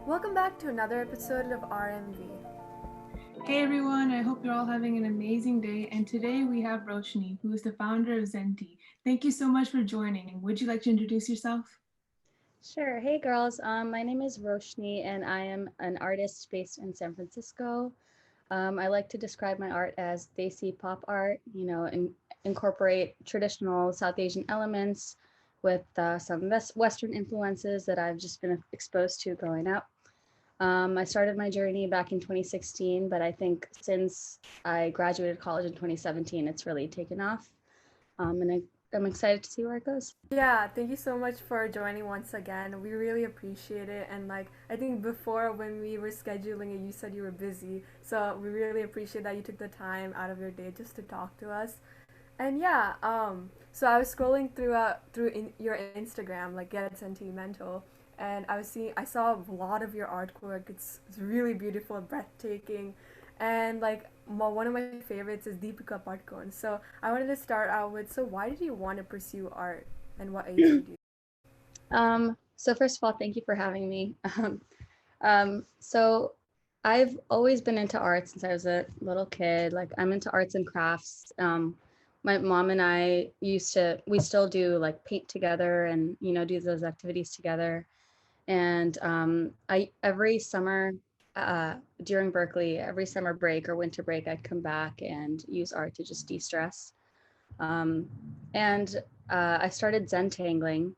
Welcome back to another episode of RMV. Hey everyone, I hope you're all having an amazing day. And today we have Roshni, who is the founder of ZenTee. Thank you so much for joining. Would you like to introduce yourself? Sure. Hey, girls. My name is Roshni, and I am an artist based in San Francisco. I like to describe my art as Desi pop art, incorporate traditional South Asian elements with some Western influences that I've just been exposed to growing up. I started my journey back in 2016, but I think since I graduated college in 2017, it's really taken off. I'm excited to see where it goes. Yeah, thank you so much for joining once again. We really appreciate it. And I think before when we were scheduling it, you said you were busy. So we really appreciate that you took the time out of your day just to talk to us. And yeah, so I was scrolling through your Instagram, like Get Sentimental, and I saw a lot of your artwork. It's really beautiful, breathtaking, and one of my favorites is Deepika Padukone. So I wanted to start out with, so why did you want to pursue art, and what age did you? So first of all, thank you for having me. So I've always been into art since I was a little kid. Like I'm into arts and crafts. My mom and I we still do like paint together and, do those activities together. And every summer during Berkeley, every summer break or winter break, I'd come back and use art to just de-stress. Um, and I started Zentangling,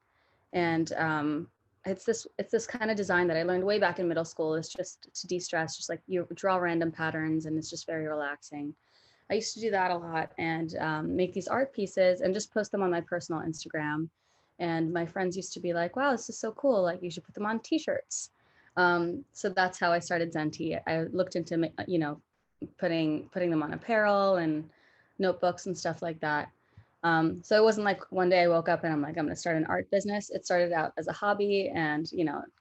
and it's this kind of design that I learned way back in middle school. It's just to de-stress, just like you draw random patterns, and it's just very relaxing. I used to do that a lot and make these art pieces and just post them on my personal Instagram. And my friends used to be like, "Wow, this is so cool! Like you should put them on T-shirts." So that's how I started ZenTee. I looked into putting them on apparel and notebooks and stuff like that. So it wasn't like one day I woke up and I'm like, I'm going to start an art business. It started out as a hobby and,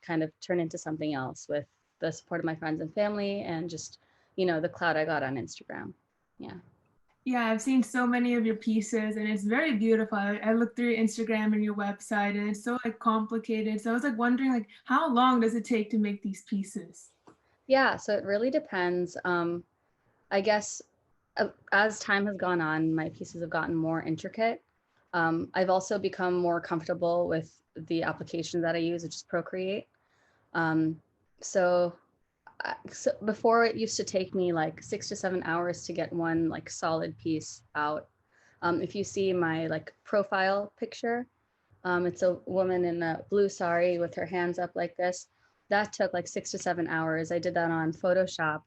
kind of turned into something else with the support of my friends and family and just, the clout I got on Instagram. Yeah. Yeah, I've seen so many of your pieces and it's very beautiful. I looked through your Instagram and your website and it's so like complicated. So I was like wondering like how long does it take to make these pieces? Yeah. So it really depends. I guess as time has gone on, my pieces have gotten more intricate. I've also become more comfortable with the application that I use, which is Procreate. Um, so, so before it used to take me like 6 to 7 hours to get one like solid piece out. If you see my like profile picture, it's a woman in a blue sari with her hands up like this. That took like 6 to 7 hours. I did that on Photoshop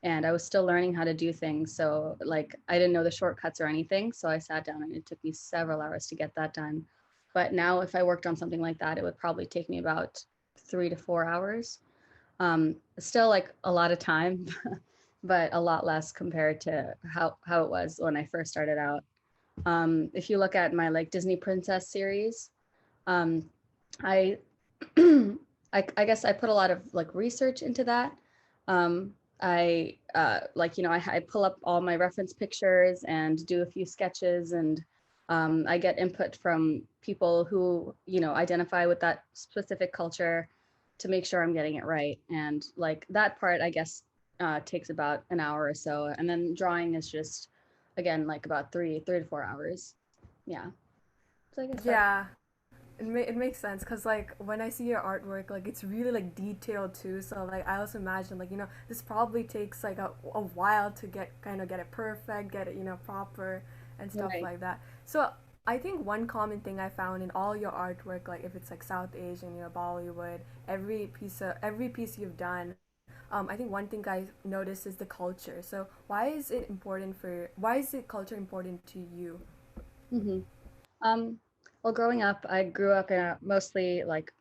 and I was still learning how to do things. So like I didn't know the shortcuts or anything. So I sat down and it took me several hours to get that done. But now if I worked on something like that, it would probably take me about 3 to 4 hours. Still like a lot of time, but a lot less compared to how it was when I first started out. If you look at my like Disney Princess series, um, I, I guess I put a lot of like research into that. I pull up all my reference pictures and do a few sketches, and I get input from people who identify with that specific culture to make sure I'm getting it right. And like that part, I guess, takes about an hour or so, and then drawing is just again like about 3 to 4 hours. Yeah. So I guess that. Yeah, it makes sense because when I see your artwork, it's really detailed too. So I also imagine this probably takes a while to get it perfect, get it proper and stuff Right. like that. So I think one common thing I found in all your artwork, like if it's South Asian, Bollywood, every piece you've done, I think one thing I noticed is the culture. So why is the culture important to you? Mm-hmm. Well, growing up, I grew up in a mostly like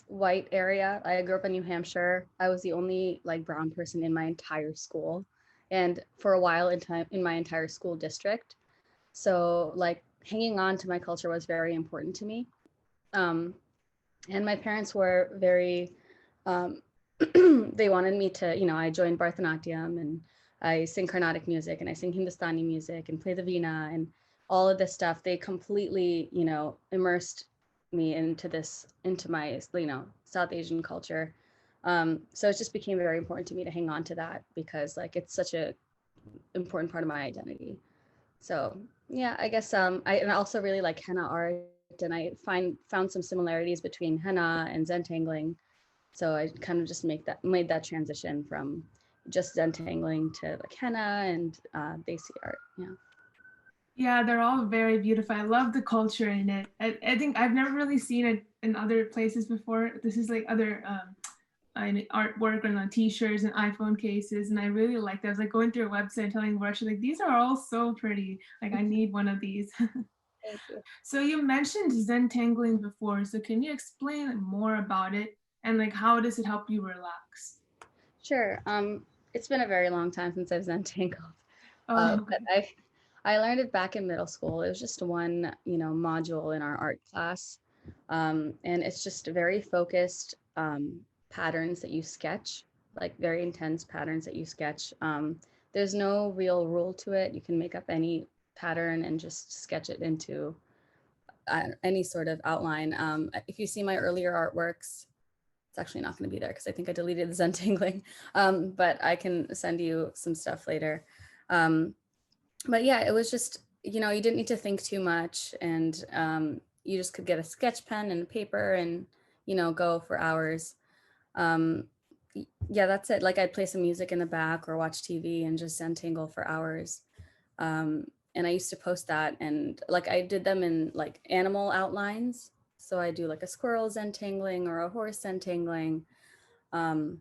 white area. I grew up in New Hampshire. I was the only like brown person in my entire school, and for a while in time in my entire school district. So like hanging on to my culture was very important to me. Um, and my parents were very um, they wanted me to, I joined Bharatanatyam and I sing Carnatic music and I sing Hindustani music and play the veena and all of this stuff. They completely, immersed me into my, South Asian culture. So it just became very important to me to hang on to that because like it's such a important part of my identity. So yeah, I guess I also really like henna art, and I found some similarities between henna and zentangling. So I kind of just made that transition from just zentangling to like henna and desi art. Yeah. Yeah, they're all very beautiful. I love the culture in it. I think I've never really seen it in other places before. This is like other artwork on t-shirts and iPhone cases, and I really liked it. I was like going through a website telling Russia like these are all so pretty. Like I need one of these. Thank you. So you mentioned Zentangling before. So can you explain more about it and like how does it help you relax? Sure. It's been a very long time since I've zentangled, Oh, but okay. I learned it back in middle school. It was just one, module in our art class. And it's just very focused patterns that you sketch, like very intense patterns that you sketch. There's no real rule to it. You can make up any pattern and just sketch it into any sort of outline. If you see my earlier artworks, it's actually not going to be there because I think I deleted the zentangling, but I can send you some stuff later. Um, but yeah, it was just, you didn't need to think too much, and you just could get a sketch pen and a paper and, go for hours. Um, yeah, that's it. Like I'd play some music in the back or watch TV and just zentangle for hours. And I used to post that, and like I did them in like animal outlines. So I do like a squirrel zentangling or a horse zentangling. Um,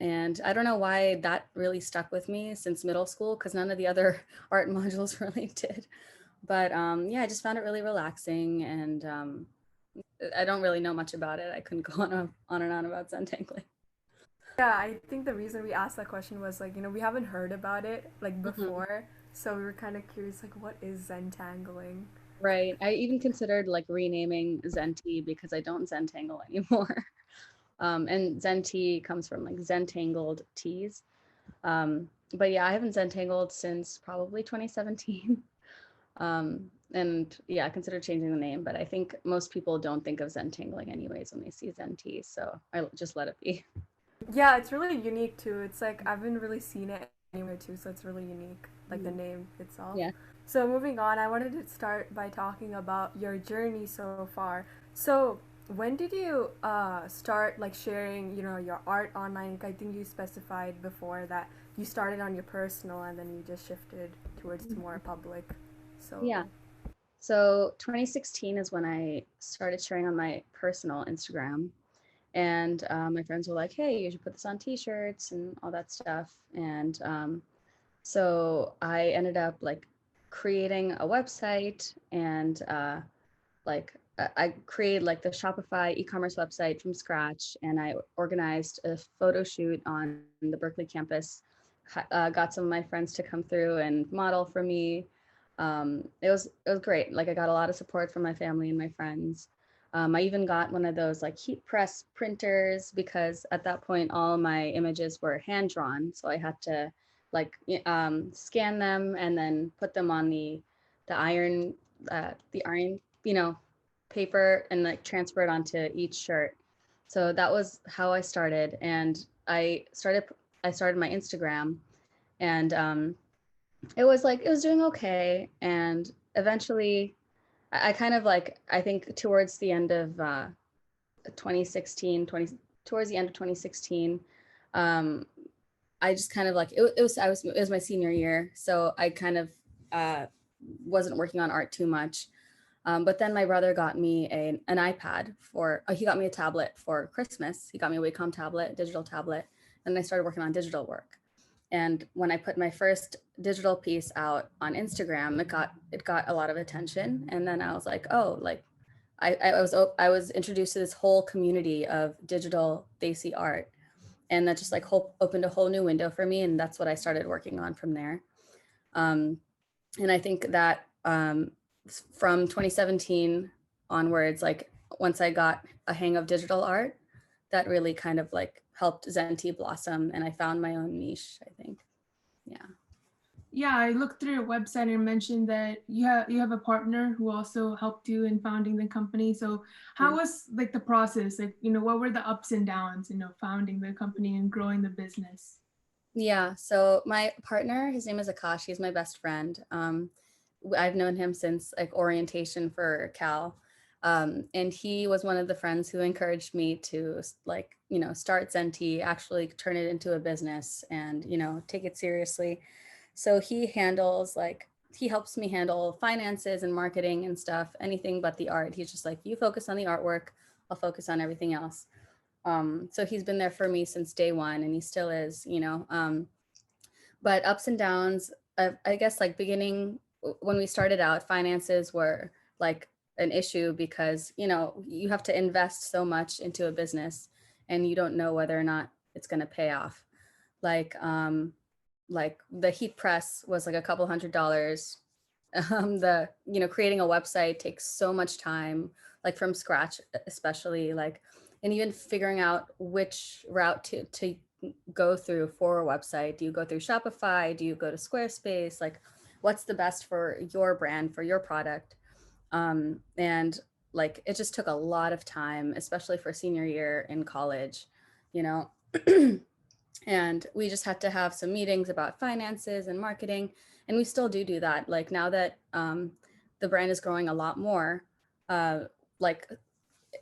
and I don't know why that really stuck with me since middle school because none of the other art modules really did. But yeah, I just found it really relaxing, and I don't really know much about it. I couldn't go on and on about zentangling. Yeah, I think the reason we asked that question was like, we haven't heard about it like Mhm. before. So we were kind of curious, like, what is zentangling? Right. I even considered like renaming ZenTee because I don't zentangle anymore. And ZenTee comes from like Zentangled teas. But yeah, I haven't zentangled since probably 2017. And yeah, I consider changing the name, but I think most people don't think of zentangling anyways when they see ZenTee, so I just let it be. Yeah, it's really unique too. It's like I haven't really seen it anywhere too, so it's really unique, like the Mhm. name itself. Yeah. So moving on, I wanted to start by talking about your journey so far. So when did you start like sharing, your art online? I think you specified before that you started on your personal and then you just shifted towards more public. So Yeah. So 2016 is when I started sharing on my personal Instagram. And my friends were like, hey, you should put this on t-shirts and all that stuff. And so I ended up like creating a website and like I created like the Shopify e-commerce website from scratch, and I organized a photo shoot on the Berkeley campus. Got some of my friends to come through and model for me. It was great. Like I got a lot of support from my family and my friends. I even got one of those like heat press printers because at that point all my images were hand drawn, so I had to like scan them and then put them on the iron the iron paper and like transfer it onto each shirt. So that was how I started, and I started my Instagram, and it was doing okay, and eventually I kind of like I think towards the end of 2016 20 towards the end of 2016, um I just kind of like it was my senior year, so I kind of uh wasn't working on art too much. But then my brother got me an iPad he got me a tablet for Christmas. He got me a Wacom tablet, digital tablet, and I started working on digital work. And when I put my first digital piece out on Instagram, it got a lot of attention. And then I was like, oh, like I was introduced to this whole community of digital Desi art, and that just like opened a whole new window for me. And that's what I started working on from there. Um, and I think that from 2017 onwards, like once I got a hang of digital art, that really kind of like helped ZenTee blossom, and I found my own niche, I think. Yeah. Yeah, I looked through your website and mentioned that you have a partner who also helped you in founding the company. So how was like the process? Like, what were the ups and downs, founding the company and growing the business? Yeah, so my partner, his name is Akash. He's my best friend. I've known him since like orientation for Cal. And he was one of the friends who encouraged me to like, start ZenTee, actually turn it into a business and, take it seriously. So he helps me handle finances and marketing and stuff, anything but the art. He's just like, you focus on the artwork, I'll focus on everything else. So he's been there for me since day one, and he still is. But ups and downs, I guess like beginning when we started out, finances were like an issue because, you have to invest so much into a business and you don't know whether or not it's going to pay off. Like the heat press was like a couple $100. Creating a website takes so much time, like from scratch, especially like, and even figuring out which route to go through for a website. Do you go through Shopify? Do you go to Squarespace? Like, what's the best for your brand, for your product? And like, it just took a lot of time, especially for senior year in college, you know. And we just had to have some meetings about finances and marketing, and we still do that. Like now that the brand is growing a lot more, like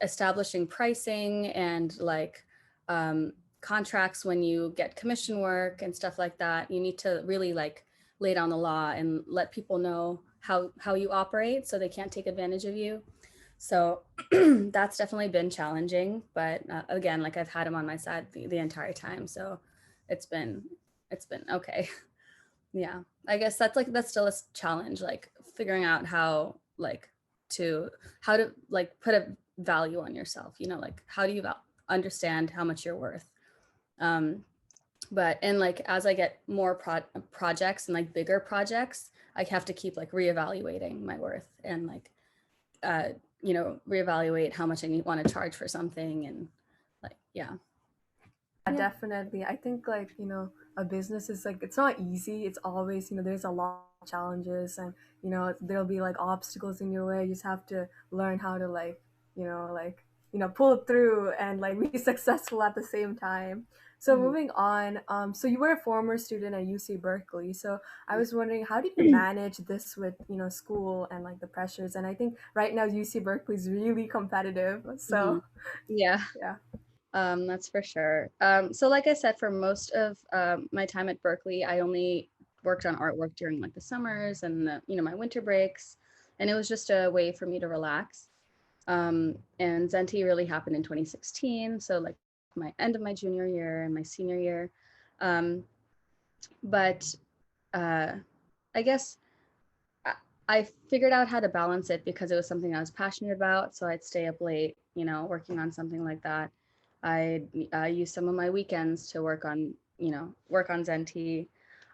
establishing pricing and like contracts when you get commission work and stuff like that, you need to really like lay down the law and let people know how you operate so they can't take advantage of you. So that's definitely been challenging, but again, like I've had him on my side the entire time, so it's been okay. Yeah, I guess that's still a challenge, like figuring out how to like put a value on yourself, like how do you understand how much you're worth. But and like as I get more projects and like bigger projects, I have to keep like reevaluating my worth and like reevaluate how much I want to charge for something. And like yeah. Definitely. I think like, a business is like it's not easy. It's always, there's a lot of challenges, and there'll be like obstacles in your way. You just have to learn how to like, pull it through and like be successful at the same time. So moving on, so you were a former student at UC Berkeley. So I was wondering, how do you manage this with, school and like the pressures? And I think right now UC Berkeley is really competitive. So Yeah. yeah. That's for sure. So like I said, for most of my time at Berkeley, I only worked on artwork during like the summers and my winter breaks, and it was just a way for me to relax. And ZenTee really happened in 2016, so like my end of my junior year and my senior year. But I guess I figured out how to balance it because it was something I was passionate about. So I'd stay up late, working on something like that. I'd use some of my weekends to work on ZenTee.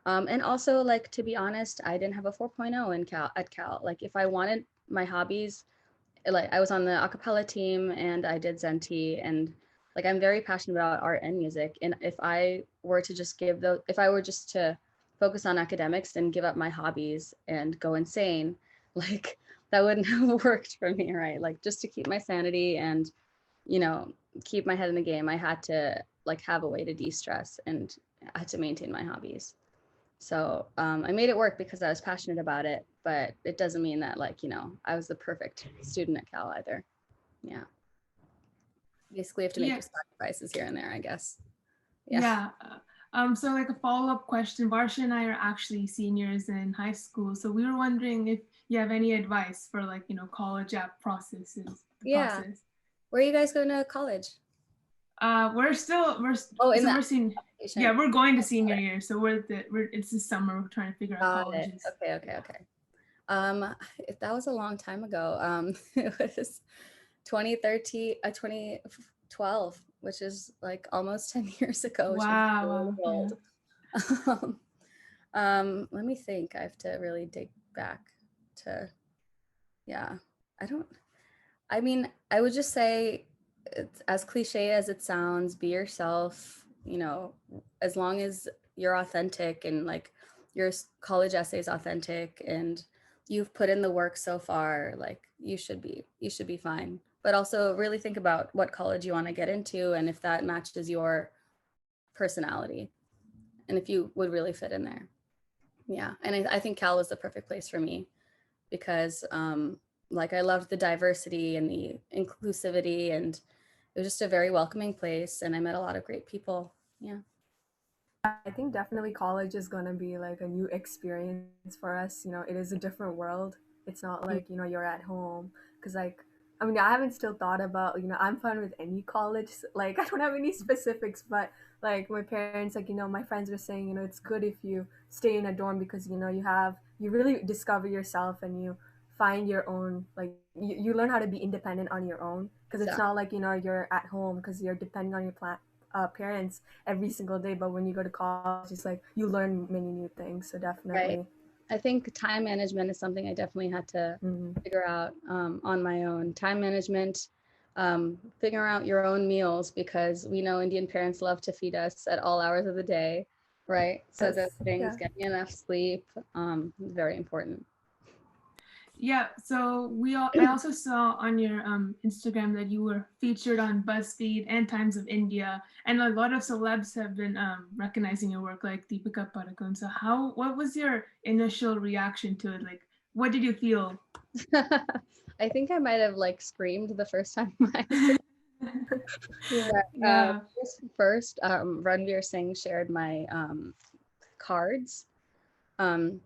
And also, like, to be honest, I didn't have a 4.0 at Cal. Like, if I wanted my hobbies, like, I was on the a cappella team and I did ZenTee, and like, I'm very passionate about art and music. And if I were to just focus on academics and give up my hobbies and go insane, like, that wouldn't have worked for me, right? Like, just to keep my sanity and, keep my head in the game, I had to like have a way to de-stress, and I had to maintain my hobbies. So I made it work because I was passionate about it, but it doesn't mean that like, I was the perfect student at Cal either. Yeah. Basically, you have to make your sacrifices here and there, I guess. Yeah. So like a follow-up question, Varsha and I are actually seniors in high school. So we were wondering if you have any advice for like, college app processes. Yeah. Where are you guys going to college? We're going to senior year. So it's this summer. We're trying to figure out colleges. Okay. That was a long time ago. It was 2012, which is like almost 10 years ago. Wow. Old. Let me think. I have to really dig back to, I would just say, it's as cliche as it sounds, be yourself, as long as you're authentic and like your college essay is authentic and you've put in the work so far, like you should be fine. But also really think about what college you want to get into and if that matches your personality and if you would really fit in there. Yeah, and I think Cal was the perfect place for me because like I loved the diversity and the inclusivity, and it was just a very welcoming place, and I met a lot of great people. Yeah. I think definitely college is gonna be like a new experience for us. You know, it is a different world. It's not like, you know, you're at home. Cause like, I mean, I haven't still thought about, you know, I'm fine with any college. Like, I don't have any specifics, but like my parents, like, you know, my friends were saying, you know, it's good if you stay in a dorm because, you know, you really discover yourself and you find your own, like, you learn how to be independent on your own. Cause it's So, not like, you know, you're at home because you're depending on your parents every single day, but when you go to college it's like you learn many new things, so right. definitely. I think time management is something I definitely had to Mhm. figure out on my own. Time management, figure out your own meals because we know Indian parents love to feed us at all hours of the day, right? So Yes, those things, yeah. getting enough sleep, very important. Yeah, so I also saw on your Instagram that you were featured on BuzzFeed and Times of India, and a lot of celebs have been recognizing your work, like Deepika Padukone. So what was your initial reaction to it? Like, what did you feel? I think I might have like screamed the first time I Yeah. but, Yeah. first, Ranveer Singh shared my cards. Um,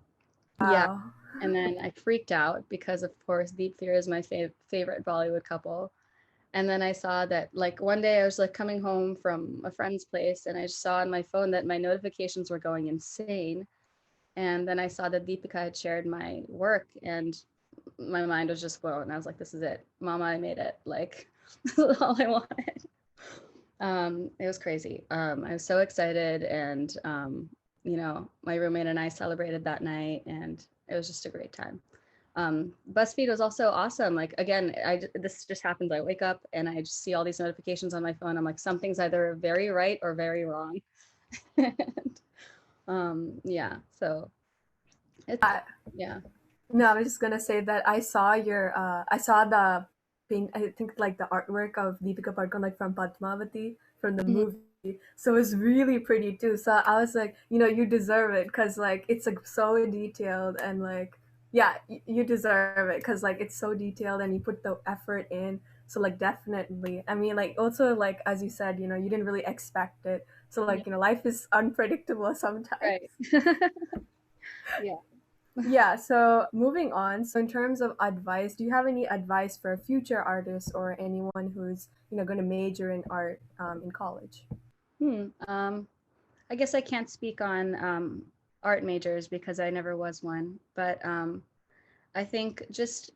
yeah, Wow. and then I freaked out because, of course, Deep Fear is my favorite Bollywood couple. And then I saw that, like, one day I was like coming home from a friend's place, and I saw on my phone that my notifications were going insane. And then I saw that Deepika had shared my work, and my mind was just blown. I was like, "This is it, Mama! I made it! Like, this is all I wanted." It was crazy. I was so excited, and you know, my roommate and I celebrated that night, and it was just a great time. BuzzFeed was also awesome. Like again, this just happens. I wake up and I just see all these notifications on my phone. I'm like, something's either very right or very wrong. And, yeah, so it's I, yeah. no, I was just gonna say that I saw the paint, I think like the artwork of Deepika Padukone, like from Padmavati from the Mhm. movie. So it's really pretty too. So I was like, you know, you deserve it because like it's like so detailed and like yeah, you deserve it because like it's so detailed and you put the effort in. So like definitely. I mean like also like as you said, you know, you didn't really expect it. So Yeah, like, you know, life is unpredictable sometimes. right. Yeah. Yeah, so moving on. So in terms of advice, do you have any advice for future artists or anyone who's, you know, going to major in art in college? Hmm. I guess I can't speak on art majors because I never was one, but I think just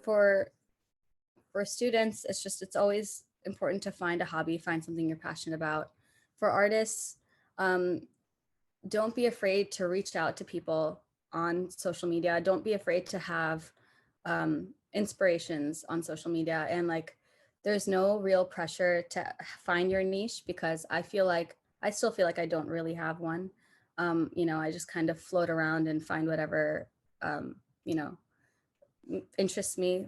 for students, it's always important to find a hobby, find something you're passionate about. For artists, um, don't be afraid to reach out to people on social media. Don't be afraid to have inspirations on social media. And like, there's no real pressure to find your niche because I still feel like I don't really have one. You know, I just kind of float around and find whatever, you know, interests me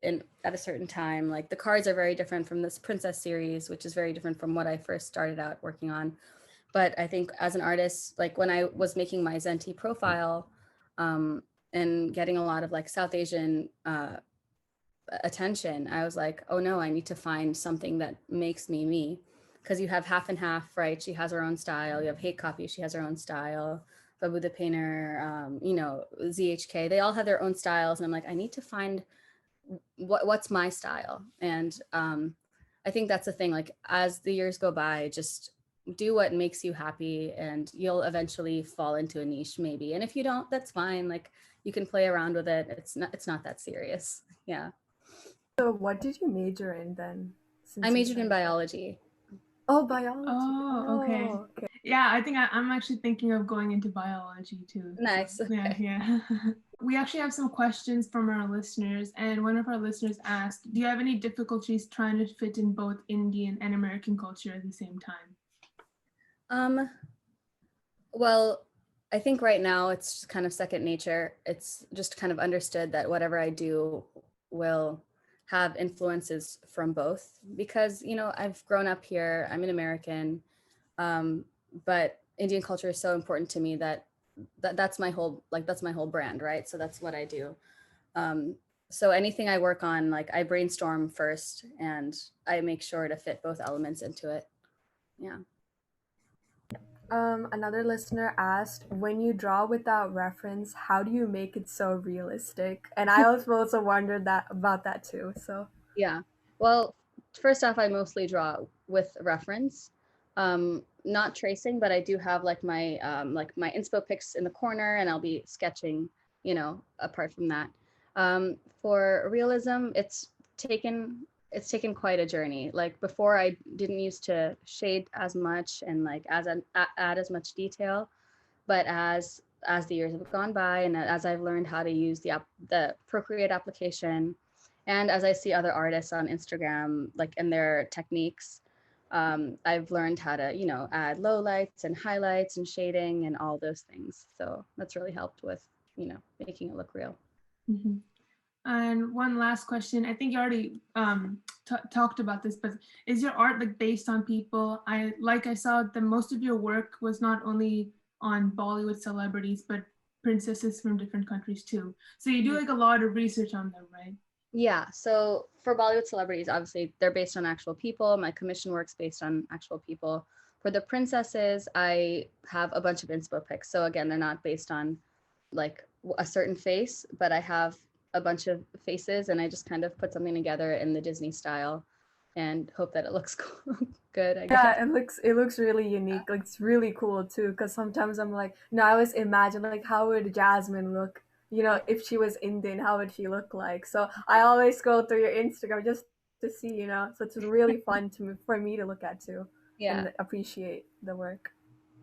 in at a certain time. Like the cards are very different from this princess series, which is very different from what I first started out working on. But I think as an artist, like when I was making my ZenTee profile um, and getting a lot of like South Asian attention, I was like, oh no, I need to find something that makes me me. Because you have half and half, right? She has her own style. You have Hate Copy, she has her own style. Babu the Painter, you know, ZHK, they all have their own styles. And I'm like, I need to find what's my style. And I think that's the thing. Like as the years go by, just do what makes you happy, and you'll eventually fall into a niche, maybe. And if you don't, that's fine. Like you can play around with it. It's not that serious. Yeah. So what did you major in then, I since you majored in said? biology. Oh, biology. Oh, okay. Oh, okay. Yeah, I think I'm actually thinking of going into biology too. So Nice. yeah, Okay. yeah. We actually have some questions from our listeners, and one of our listeners asked, "Do you have any difficulties trying to fit in both Indian and American culture at the same time?" Um, well, I think right now it's just kind of second nature. It's just kind of understood that whatever I do will have influences from both, because, you know, I've grown up here, I'm an American, but Indian culture is so important to me that, that's my whole, like, that's my whole brand, right? So that's what I do. Um, so anything I work on, like, I brainstorm first and I make sure to fit both elements into it. Yeah. Another listener asked, when you draw without reference, how do you make it so realistic? And I also wondered that about that too. So Yeah. Well, first off, I mostly draw with reference, not tracing, but I do have like my inspo pics in the corner, and I'll be sketching, you know, apart from that. For realism, it's taken quite a journey. Like before, I didn't used to shade as much and like add as much detail, but as the years have gone by and as I've learned how to use the Procreate application, and as I see other artists on Instagram, like in their techniques, I've learned how to, you know, add lowlights and highlights and shading and all those things. So that's really helped with, you know, making it look real. Mm-hmm. And one last question. I think you already talked about this, but is your art like based on people? I saw that most of your work was not only on Bollywood celebrities, but princesses from different countries too. So you do like a lot of research on them, right? Yeah. So for Bollywood celebrities, obviously they're based on actual people. My commission work's based on actual people. For the princesses, I have a bunch of inspo pics. So again, they're not based on like a certain face, but I have a bunch of faces and I just kind of put something together in the Disney style and hope that it looks good, I guess. yeah, it looks really unique. Like it's really cool too. Because sometimes I'm like, no, I always imagine like how would Jasmine look? You know, if she was Indian, how would she look like? So I always scroll through your Instagram just to see, you know. So it's really fun for me to look at too Yeah. and appreciate the work.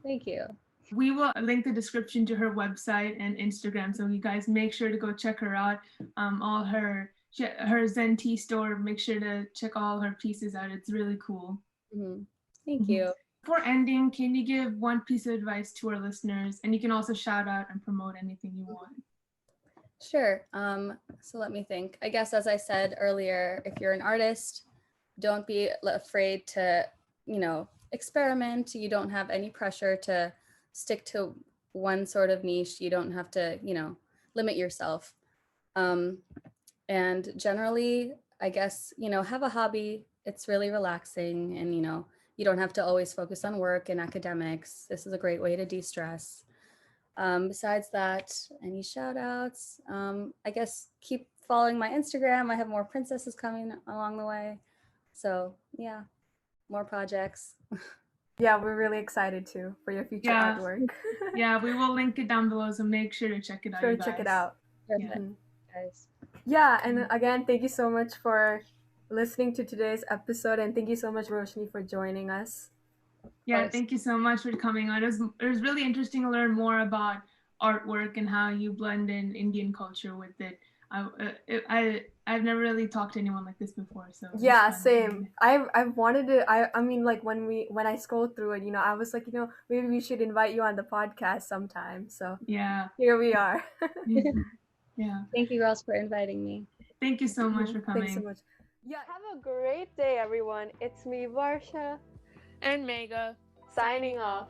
Thank you. We will link the description to her website and Instagram, so you guys make sure to go check her out. All her ZenTee store, make sure to check all her pieces out. It's really cool. Mm-hmm. Thank you. Before ending, can you give one piece of advice to our listeners? And you can also shout out and promote anything you want. Sure. So let me think. I guess, as I said earlier, if you're an artist, don't be afraid to, you know, experiment. You don't have any pressure to stick to one sort of niche. You don't have to, you know, limit yourself. And generally, I guess, you know, have a hobby. It's really relaxing, and, you know, you don't have to always focus on work and academics. This is a great way to de-stress. Besides that, any shout outs? I guess keep following my Instagram. I have more princesses coming along the way. So yeah, more projects. Yeah, we're really excited too for your future artwork. Yeah, we will link it down below, so make sure to check it out. Sure, check it out. Perfect, guys. Yeah, and again, thank you so much for listening to today's episode, and thank you so much, Roshni, for joining us. Yeah, thank you so much for coming on. It was really interesting to learn more about artwork and how you blend in Indian culture with it. I've never really talked to anyone like this before, so yeah, same. I've wanted to. I mean, like when I scrolled through it, you know, I was like, you know, maybe we should invite you on the podcast sometime. So yeah, here we are. Yeah. Thank you, girls, for inviting me. Thank you so much for coming. Thanks so much. Yeah, have a great day, everyone. It's me, Varsha. And Mega. Signing off.